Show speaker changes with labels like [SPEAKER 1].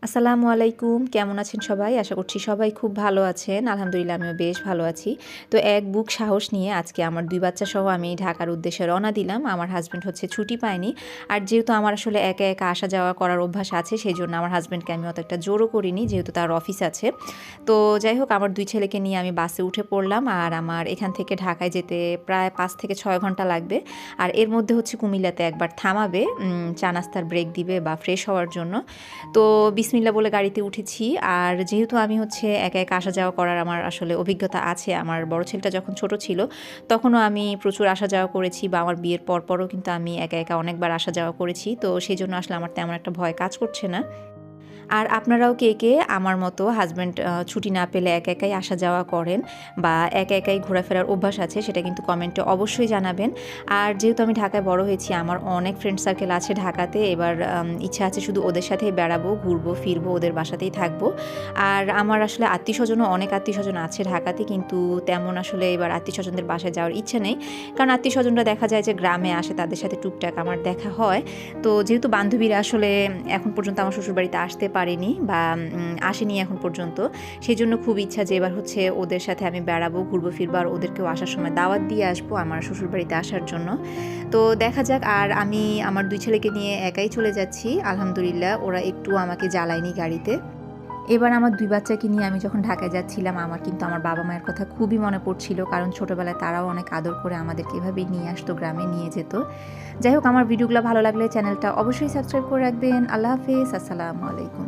[SPEAKER 1] আসসালামু আলাইকুম, কেমন আছেন সবাই? আশা করছি সবাই খুব ভালো আছেন। আলহামদুলিল্লাহ আমিও বেশ ভালো আছি। তো এক বুক সাহস নিয়ে আজকে আমার ২ বাচ্চা সহ আমি ঢাকার উদ্দেশ্যে রওনা দিলাম। আমার হাসব্যান্ড হচ্ছে ছুটি পায়নি। আর যেহেতু আমার আসলে একা, একা আসা যাওয়া করার অভ্যাস আছে সেজন্য আমার হাসব্যান্ডকে আমি অত একটা জোরও করিনি যেহেতু তার অফিস আছে। তো যাই হোক আমার ২ ছেলেকে নিয়ে আমি বাসে উঠে পড়লাম। আর আমার এখান থেকে ঢাকায় যেতে প্রায় ৫ থেকে ৬ ঘন্টা লাগবে। আর এর মধ্যে হচ্ছে কুমিল্লাতে একবার থামাবে, চা নাস্তার ব্রেক দিবে বা ফ্রেশ হওয়ার জন্য। তো বিসমিল্লাহ বলে গাড়িতে উঠেছি। আর যেহেতু আমি হচ্ছে একা একা আসা যাওয়া করার আমার আসলে অভিজ্ঞতা আছে, আমার বড় ছেলেটা যখন ছোট ছিল তখনও আমি প্রচুর আসা যাওয়া করেছি, বা আমার বিয়ের পরও কিন্তু আমি একা একা অনেকবার আসা যাওয়া করেছি। তো সেই জন্য আসলে আমার তেমন একটা ভয় কাজ করছে না। আর আপনারাও কে, কে আমার মতো হাসব্যান্ড ছুটি না পেলে একা একাই আসা যাওয়া করেন বা একা একাই ঘোরাফেরার অভ্যাস আছে, সেটা কিন্তু কমেন্টে অবশ্যই জানাবেন। আর যেহেতু আমি ঢাকায় বড় হয়েছি, আমার অনেক ফ্রেন্ড সার্কেল আছে ঢাকাতে। এবার ইচ্ছা আছে শুধু ওদের সাথেই বেড়াবো, ঘুরবো, ফিরবো, ওদের বাসাতেই থাকবো। আর আমার আসলে আত্মীয়স্বজনও অনেক আত্মীয়স্বজন আছে ঢাকাতে, কিন্তু তেমন আসলে এবার আত্মীয়স্বজনদের বাসায় যাওয়ার ইচ্ছে নেই। কারণ আত্মীয়স্বজনরা দেখা যায় যে গ্রামে আসে, তাদের সাথে টুকটাক আমার দেখা হয়। তো যেহেতু বান্ধবীরা আসলে এখন পর্যন্ত আমার শ্বশুরবাড়িতে আসতে পারেনি বা আসেনি এখন পর্যন্ত, সেই জন্য খুব ইচ্ছা যে এবার হচ্ছে ওদের সাথে আমি বেড়াবো, ঘুরবো ফিরবো, আর ওদেরকেও আসার সময় দাওয়াত দিয়ে আসবো আমার শ্বশুরবাড়িতে আসার জন্য। তো দেখা যাক। আর আমি আমার ২ ছেলেকে নিয়ে একাই চলে যাচ্ছি, আলহামদুলিল্লাহ ওরা একটু আমাকে জ্বালায়নি গাড়িতে। এবার আমার ২ বাচ্চাকে নিয়ে আমি যখন ঢাকায় যাচ্ছিলাম, আমার কিন্তু আমার বাবা-মায়ের কথা খুবই মনে পড়ছিল। কারণ ছোটোবেলায় তারাও অনেক আদর করে আমাদেরকে এভাবেই নিয়ে আসতো, গ্রামে নিয়ে যেত। যাই হোক, আমার ভিডিওগুলো ভালো লাগলে চ্যানেলটা অবশ্যই সাবস্ক্রাইব করে রাখবেন। আল্লাহ হাফেজ, আসসালামু আলাইকুম।